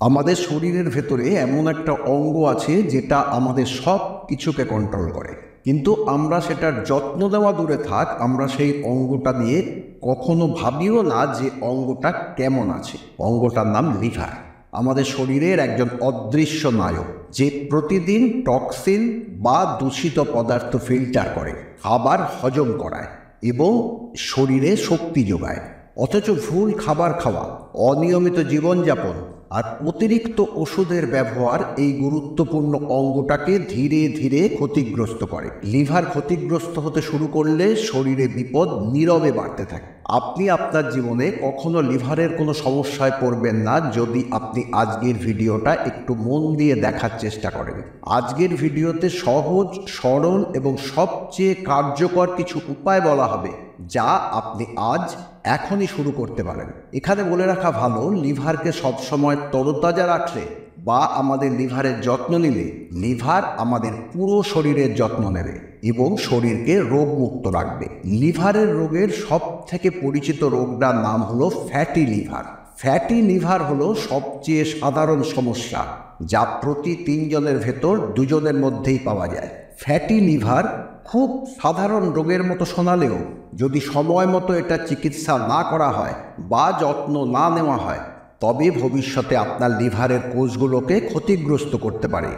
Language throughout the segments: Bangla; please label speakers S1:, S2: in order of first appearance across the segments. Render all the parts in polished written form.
S1: আমাদের শরীরের ভেতরে এমন একটা অঙ্গ আছে যেটা আমাদের সব কিছুকে কন্ট্রোল করে, কিন্তু আমরা সেটার যত্ন দেওয়া দূরে থাক, আমরা সেই অঙ্গটা নিয়ে কখনো ভাবিও না যে অঙ্গটা কেমন আছে। অঙ্গটার নাম লিভার। আমাদের শরীরের একজন অদৃশ্য নায়ক, যে প্রতিদিন টক্সিন বা দূষিত পদার্থ ফিল্টার করে, খাবার হজম করায় এবং শরীরে শক্তি যোগায়। অথচ ভুল খাবার খাওয়া, অনিয়মিত জীবনযাপন আর অতিরিক্ত ওষুধের ব্যবহার এই গুরুত্বপূর্ণ অঙ্গটাকে ধীরে ধীরে ক্ষতিগ্রস্ত করে। লিভার ক্ষতিগ্রস্ত হতে শুরু করলে শরীরে বিপদ নীরবে বাড়তে থাকে। আপনি আপনার জীবনে কখনো লিভারের কোনো সমস্যায় পড়বেন না যদি আপনি আজকের ভিডিওটা একটু মন দিয়ে দেখার চেষ্টা করেন। আজকের ভিডিওতে সহজ, সরল এবং সবচেয়ে কার্যকর কিছু উপায় বলা হবে, যা আপনি এখনই শুরু করতে পারেন। এখানে বলে রাখা ভালো, লিভারকে সবসময় তরতাজা রাখলে বা আমাদের লিভারের যত্ন নিলে লিভার আমাদের পুরো শরীরের যত্ন নেবে এবং শরীরকে রোগমুক্ত রাখবে। লিভারের রোগের সব থেকে পরিচিত রোগটার নাম হলো ফ্যাটি লিভার। ফ্যাটি লিভার হলো সবচেয়ে সাধারণ সমস্যা, যা প্রতি 3 জনের ভেতর 2 জনের মধ্যেই পাওয়া যায়। ফ্যাটি লিভার খুব সাধারণ রোগের মতো শোনালেও যদি সময় মতো এটা চিকিৎসা না করা হয় বা যত্ন না নেওয়া হয়, তবে ভবিষ্যতে আপনার লিভারের কোষগুলোকে ক্ষতিগ্রস্ত করতে পারে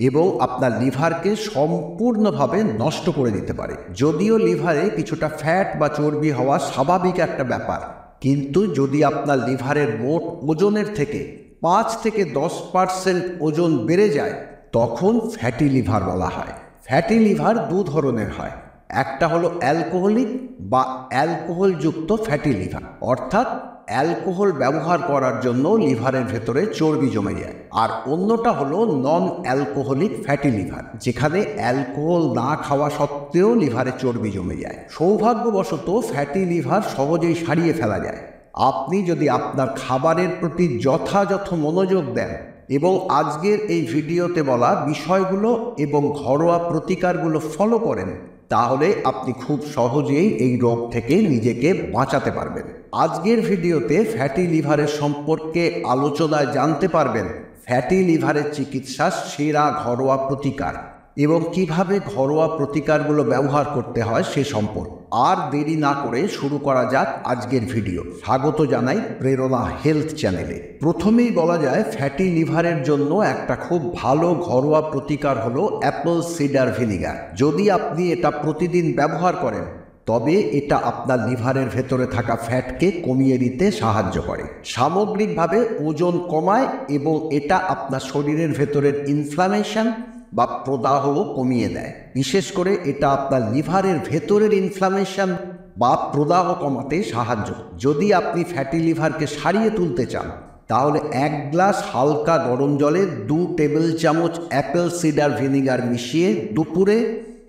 S1: এবং আপনার লিভারকে সম্পূর্ণভাবে নষ্ট করে দিতে পারে। যদিও লিভারে কিছুটা ফ্যাট বা চর্বি হওয়া স্বাভাবিক একটা ব্যাপার, কিন্তু যদি আপনার লিভারের মোট ওজনের থেকে 5 থেকে 10% ওজন বেড়ে যায়, তখন ফ্যাটি লিভার বলা হয়। ফ্যাটি লিভার 2 ধরনের হয়। একটা হলো অ্যালকোহলিক বা অ্যালকোহলযুক্ত ফ্যাটি লিভার, অর্থাৎ অ্যালকোহল ব্যবহার করার জন্য লিভারের ভেতরে চর্বি জমে যায়। আর অন্যটা হলো নন অ্যালকোহলিক ফ্যাটি লিভার, যেখানে অ্যালকোহল না খাওয়া সত্ত্বেও লিভারে চর্বি জমে যায়। সৌভাগ্যবশত ফ্যাটি লিভার সহজেই সারিয়ে ফেলা যায় আপনি যদি আপনার খাবারের প্রতি যথাযথ মনোযোগ দেন এবং আজকের এই ভিডিওতে বলা বিষয়গুলো এবং ঘরোয়া প্রতিকারগুলো ফলো করেন, তাহলে আপনি খুব সহজেই এই রোগ থেকে নিজেকে বাঁচাতে পারবেন। আজকের ভিডিওতে ফ্যাটি লিভারের সম্পর্কে আলোচনায় জানতে পারবেন ফ্যাটি লিভারের চিকিৎসার সেরা ঘরোয়া প্রতিকার এবং কিভাবে ঘরোয়া প্রতিকারগুলো ব্যবহার করতে হয় সে সম্পর্কে। আর দেরি না করে শুরু করা যাক আজকের ভিডিও। স্বাগত জানাই প্রেরণা হেলথ চ্যানেলে। প্রথমেই বলা যায়, ফ্যাটি লিভারের জন্য একটা খুব ভালো ঘরোয়া প্রতিকার হলো অ্যাপল সিডার ভিনিগার। যদি আপনি এটা প্রতিদিন ব্যবহার করেন, তবে এটা আপনার লিভারের ভেতরে থাকা ফ্যাটকে কমিয়ে দিতে সাহায্য করে, সামগ্রিকভাবে ওজন কমায় এবং এটা আপনার শরীরের ভেতরের ইনফ্লামেশন বা প্রদাহ কমিয়ে দেয়। বিশেষ করে এটা আপনার লিভারের ভেতরের ইনফ্লামেশন বা প্রদাহ কমাতে সাহায্য। যদি আপনি ফ্যাটি লিভারকে সারিয়ে তুলতে চান, তাহলে 1 গ্লাস হালকা গরম জলে 2 টেবিল চামচ অ্যাপেল সিডার ভিনিগার মিশিয়ে দুপুরে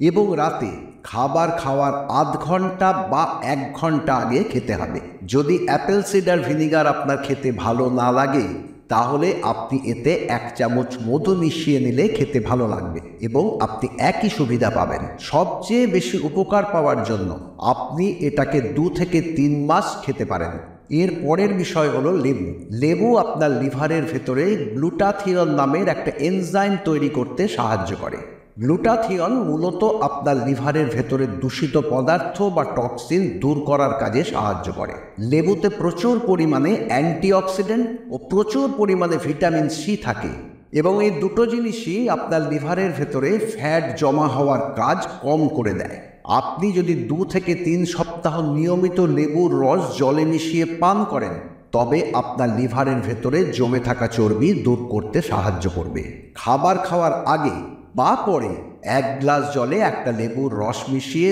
S1: এবং রাতে খাবার খাওয়ার আধ ঘন্টা বা 1 ঘন্টা আগে খেতে হবে। যদি অ্যাপেল সিডার ভিনিগার আপনার খেতে ভালো না লাগে, তাহলে আপনি এতে 1 চামচ মধু মিশিয়ে নিলে খেতে ভালো লাগবে এবং আপনি একই সুবিধা পাবেন। সবচেয়ে বেশি উপকার পাওয়ার জন্য আপনি এটাকে 2 থেকে 3 মাস খেতে পারেন। এর পরের বিষয় হলো লেবু। লেবু আপনার লিভারের ভেতরে গ্লুটাথিয়ন নামের একটা এনজাইম তৈরি করতে সাহায্য করে। গ্লুটাথিয়ন মূলত আপনার লিভারের ভেতরে দূষিত পদার্থ বা টক্সিন দূর করার কাজে সাহায্য করে। লেবুতে প্রচুর পরিমাণে অ্যান্টিঅক্সিডেন্ট ও প্রচুর পরিমাণে ভিটামিন সি থাকে এবং এই দুটো জিনিসই আপনার লিভারের ভেতরে ফ্যাট জমা হওয়ার কাজ কম করে দেয়। আপনি যদি 2 থেকে 3 সপ্তাহ নিয়মিত লেবুর রস জলে মিশিয়ে পান করেন, তবে আপনার লিভারের ভেতরে জমে থাকা চর্বি দূর করতে সাহায্য করবে। খাবার খাওয়ার আগে বা পরে 1 গ্লাস জলে একটা লেবুর রস মিশিয়ে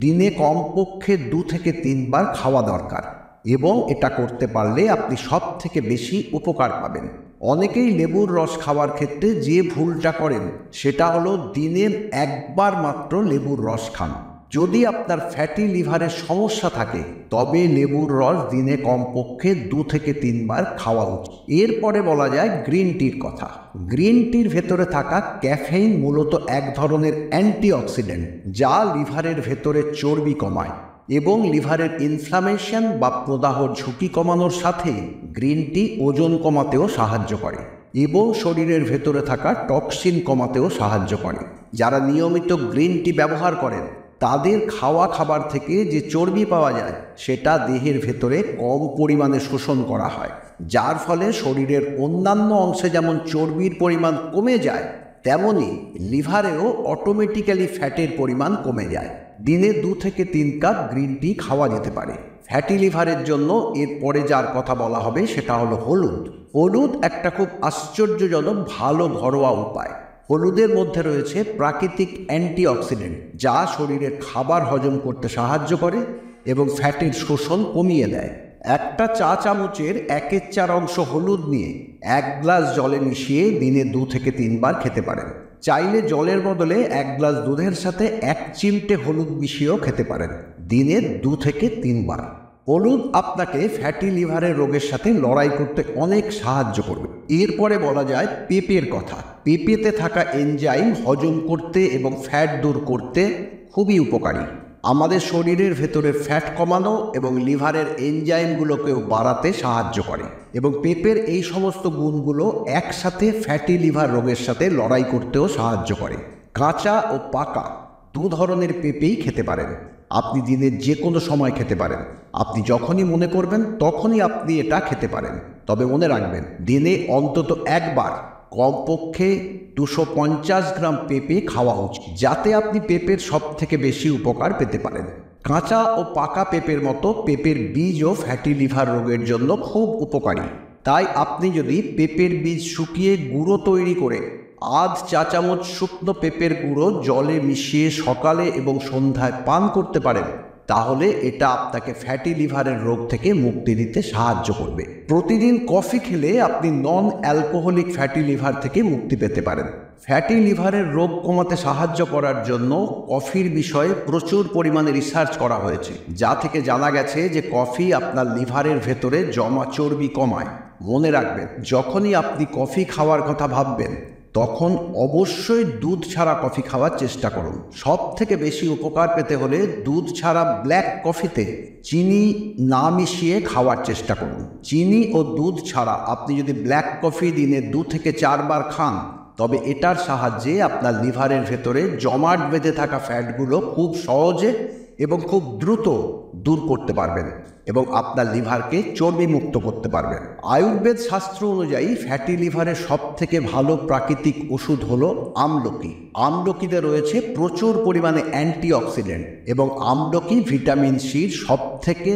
S1: দিনে কমপক্ষে 2 থেকে 3 বার খাওয়া দরকার এবং এটা করতে পারলে আপনি সব থেকে বেশি উপকার পাবেন। অনেকেই লেবুর রস খাওয়ার ক্ষেত্রে যে ভুলটা করেন, সেটা হলো দিনে 1 বার মাত্র লেবুর রস খান। যদি আপনার ফ্যাটি লিভারের সমস্যা থাকে, তবে লেবুর রস দিনে কমপক্ষে 2 থেকে 3 বার খাওয়া উচিত। এরপরে বলা যায় গ্রিন টির কথা। গ্রিন টির ভেতরে থাকা ক্যাফেইন মূলত এক ধরনের অ্যান্টিঅক্সিডেন্ট, যা লিভারের ভেতরে চর্বি কমায় এবং লিভারের ইনফ্লামেশন বা প্রদাহর ঝুঁকি কমানোর সাথে গ্রিন টি ওজন কমাতেও সাহায্য করে। এবং শরীরের ভেতরে থাকা টক্সিন কমাতেও সাহায্য করে। যারা নিয়মিত গ্রিন টি ব্যবহার করেন তাদের খাওয়া খাবার থেকে যে চর্বি পাওয়া যায় সেটা দেহের ভেতরে কম পরিমাণে শোষণ করা হয়, যার ফলে শরীরের অন্যান্য অংশে যেমন চর্বির পরিমাণ কমে যায় তেমনি লিভারেও অটোমেটিক্যালি ফ্যাটের পরিমাণ কমে যায়। দিনে 2 থেকে 3 কাপ গ্রিন টি খাওয়া যেতে পারে। ফ্যাটি লিভারের জন্য এরপরে যার কথা বলা হবে সেটা হলো হলুদ। হলুদ একটা খুব আশ্চর্যজনক ভালো ঘরোয়া উপায়। হলুদের মধ্যে রয়েছে প্রাকৃতিক অ্যান্টিঅক্সিডেন্ট যা শরীরের খাবার হজম করতে সাহায্য করে এবং ফ্যাটের শোষণ কমিয়ে দেয়। একটা চা চামচের 1/4 অংশ হলুদ নিয়ে 1 গ্লাস জলে মিশিয়ে দিনে 2 থেকে 3 বার খেতে পারেন। চাইলে জলের বদলে 1 গ্লাস দুধের সাথে 1 চিমটে হলুদ মিশিয়েও খেতে পারেন দিনে 2 থেকে 3 বার। হলুদ আপনাকে ফ্যাটি লিভারের রোগের সাথে লড়াই করতে অনেক সাহায্য করবে। এরপরে বলা যায় পেঁপের কথা। পেঁপেতে থাকা এনজাইম হজম করতে এবং ফ্যাট দূর করতে খুবই উপকারী। আমাদের শরীরের ভেতরে ফ্যাট কমানো এবং লিভারের এনজাইমগুলোকেও বাড়াতে সাহায্য করে এবং পেঁপের এই সমস্ত গুণগুলো একসাথে ফ্যাটি লিভার রোগের সাথে লড়াই করতেও সাহায্য করে। কাঁচা ও পাকা 2 ধরনের পেঁপেই খেতে পারেন। আপনি দিনের যে কোনো সময় খেতে পারেন। আপনি যখনই মনে করবেন তখনই আপনি এটা খেতে পারেন। তবে মনে রাখবেন, দিনে অন্তত একবার কমপক্ষে 250 গ্রাম পেঁপে খাওয়া উচিত, যাতে আপনি পেঁপের সব থেকে বেশি উপকার পেতে পারেন। কাঁচা ও পাকা পেঁপের মতো পেঁপের বীজও ফ্যাটি লিভার রোগের জন্য খুব উপকারী। তাই আপনি যদি পেঁপের বীজ শুকিয়ে গুঁড়ো তৈরি করে আধ চা চামচ শুকনো পেঁপের গুঁড়ো জলে মিশিয়ে সকালে এবং সন্ধ্যায় পান করতে পারেন, তাহলে এটা আপনাকে ফ্যাটি লিভারের রোগ থেকে মুক্তি দিতে সাহায্য করবে। প্রতিদিন কফি খেলে আপনি নন অ্যালকোহলিক ফ্যাটি লিভার থেকে মুক্তি পেতে পারেন। ফ্যাটি লিভারের রোগ কমাতে সাহায্য করার জন্য কফির বিষয়ে প্রচুর পরিমাণে রিসার্চ করা হয়েছে, যা থেকে জানা গেছে যে কফি আপনার লিভারের ভেতরে জমা চর্বি কমায়। মনে রাখবেন, যখনই আপনি কফি খাওয়ার কথা ভাববেন তখন অবশ্যই দুধ ছাড়া কফি খাওয়ার চেষ্টা করুন। সব থেকে বেশি উপকার পেতে হলে দুধ ছাড়া ব্ল্যাক কফিতে চিনি না মিশিয়ে খাওয়ার চেষ্টা করুন। চিনি ও দুধ ছাড়া আপনি যদি ব্ল্যাক কফি দিনে 2 থেকে 4 বার খান, তবে এটার সাহায্যে আপনার লিভারের ভেতরে জমাট বেঁধে থাকা ফ্যাটগুলো খুব সহজে এবং খুব দ্রুত দূর করতে পারবেন এবং আপনার লিভারকে চর্বি মুক্ত করতে পারবেন। আয়ুর্বেদ শাস্ত্র অনুযায়ী ফ্যাটি লিভারের সব থেকে ভালো প্রাকৃতিক ওষুধ হলো আমলকি। আমলকিতে রয়েছে প্রচুর পরিমাণে অ্যান্টিঅক্সিডেন্ট এবং আমলকি ভিটামিন সির সব থেকে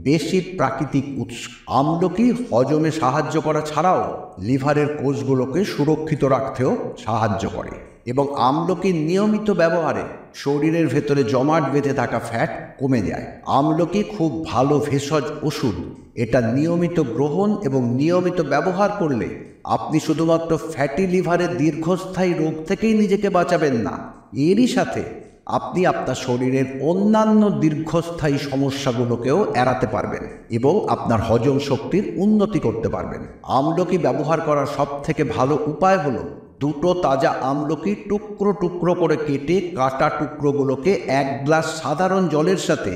S1: বেশি প্রাকৃতিক উৎস। আমলকি হজমে সাহায্য করা ছাড়াও লিভারের কোষগুলোকে সুরক্ষিত রাখতেও সাহায্য করে এবং আমলকির নিয়মিত ব্যবহারে শরীরের ভেতরে জমাট বেঁধে থাকা ফ্যাট কমে যায়। আমলকি খুব ভালো ভেষজ ওষুধ। এটা নিয়মিত গ্রহণ এবং নিয়মিত ব্যবহার করলে আপনি শুধুমাত্র ফ্যাটি লিভারের দীর্ঘস্থায়ী রোগ থেকেই নিজেকে বাঁচাবেন না, এরই সাথে আপনি আপনার শরীরের অন্যান্য দীর্ঘস্থায়ী সমস্যাগুলোকেও এড়াতে পারবেন এবং আপনার হজম শক্তির উন্নতি করতে পারবেন। আমলকি ব্যবহার করার সব থেকে ভালো উপায় হলো 2টো তাজা আমলকি টুকরো টুকরো করে কেটে কাটা টুকরোগুলোকে 1 গ্লাস সাধারণ জলের সাথে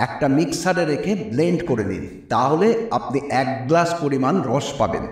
S1: একটা মিক্সারে রেখে ব্লেন্ড করে নিন। তাহলে আপনি 1 গ্লাস পরিমাণ রস পাবেন।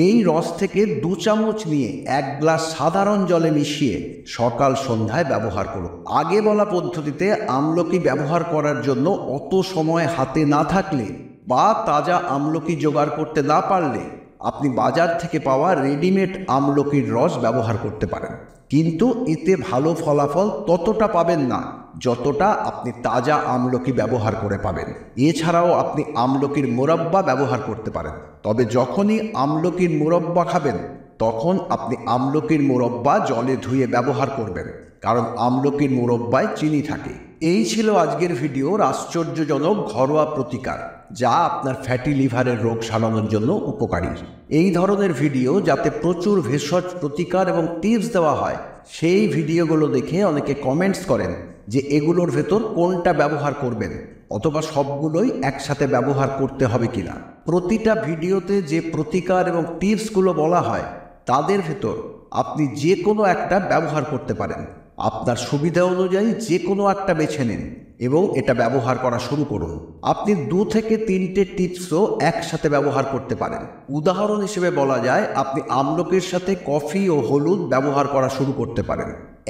S1: এই রস থেকে 2 চামচ নিয়ে 1 গ্লাস সাধারণ জলে মিশিয়ে সকাল সন্ধ্যায় ব্যবহার করুন। আগে বলা পদ্ধতিতে আমলকি ব্যবহার করার জন্য অত সময় হাতে না থাকলে বা তাজা আমলকি জোগাড় করতে না পারলে আপনি বাজার থেকে পাওয়া রেডিমেড আমলকির রস ব্যবহার করতে পারেন, কিন্তু এতে ভালো ফলাফল ততটা পাবেন না যতটা আপনি তাজা আমলকি ব্যবহার করে পাবেন। এছাড়াও আপনি আমলকির মোরব্বা ব্যবহার করতে পারেন। তবে যখনই আমলকির মোরব্বা খাবেন তখন আপনি আমলকির মোরব্বা জলে ধুয়ে ব্যবহার করবেন, কারণ আমলকির মোরব্বায় চিনি থাকে। এই ছিল আজকের ভিডিওর আশ্চর্যজনক ঘরোয়া প্রতিকার, যা আপনার ফ্যাটি লিভারের রোগ সারানোর জন্য উপকারী। এই ধরনের ভিডিও যাতে প্রচুর ভেষজ প্রতিকার এবং টিপস দেওয়া হয়, সেই ভিডিওগুলো দেখে অনেকে কমেন্টস করেন যে এগুলোর ভেতর কোনটা ব্যবহার করবেন অথবা সবগুলোই একসাথে ব্যবহার করতে হবে কিনা। প্রতিটা ভিডিওতে যে প্রতিকার এবং টিপসগুলো বলা হয় তাদের ভেতর আপনি যে কোনো একটা ব্যবহার করতে পারেন। আপনার সুবিধা অনুযায়ী যে কোনো একটা বেছে নিন এবং এটা ব্যবহার করা শুরু করুন। আপনি 2 থেকে 3টে টিপসও একসাথে ব্যবহার করতে পারেন। উদাহরণ হিসেবে বলা যায়, আপনি আমলকির সাথে কফি ও হলুদ ব্যবহার করা শুরু করতে পারেন।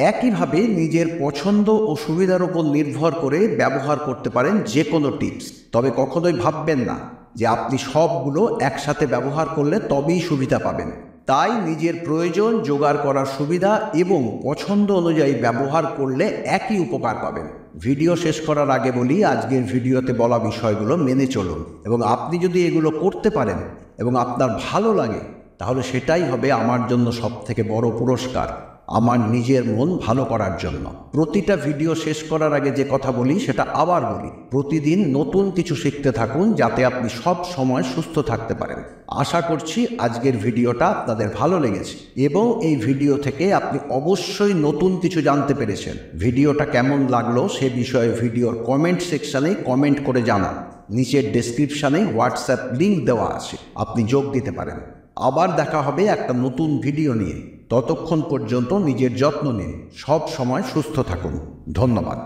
S1: একইভাবে নিজের পছন্দ ও সুবিধার উপর নির্ভর করে ব্যবহার করতে পারেন যে কোনো টিপস। তবে কখনোই ভাববেন না যে আপনি সবগুলো একসাথে ব্যবহার করলে তবেই সুবিধা পাবেন। তাই নিজের প্রয়োজন, জোগাড় করার সুবিধা এবং পছন্দ অনুযায়ী ব্যবহার করলে একই উপকার পাবেন। ভিডিও শেষ করার আগে বলি, আজকের ভিডিওতে বলা বিষয়গুলো মেনে চলুন এবং আপনি যদি এগুলো করতে পারেন এবং আপনার ভালো লাগে, তাহলে সেটাই হবে আমার জন্য সবথেকে বড় পুরস্কার, আমার নিজের মন ভালো করার জন্য। প্রতিটা ভিডিও শেষ করার আগে যে কথা বলি সেটা আবার বলি, প্রতিদিন নতুন কিছু শিখতে থাকুন যাতে আপনি সব সময় সুস্থ থাকতে পারেন। আশা করছি আজকের ভিডিওটা আপনাদের ভালো লেগেছে এবং এই ভিডিও থেকে আপনি অবশ্যই নতুন কিছু জানতে পেরেছেন। ভিডিওটা কেমন লাগলো সে বিষয়ে ভিডিওর কমেন্ট সেকশানে কমেন্ট করে জানান। নিচের ডেসক্রিপশানে হোয়াটসঅ্যাপ লিঙ্ক দেওয়া আছে, আপনি যোগ দিতে পারেন। আবার দেখা হবে একটা নতুন ভিডিও নিয়ে। ততক্ষণ পর্যন্ত নিজের যত্ন নিন, সব সময় সুস্থ থাকুন। ধন্যবাদ।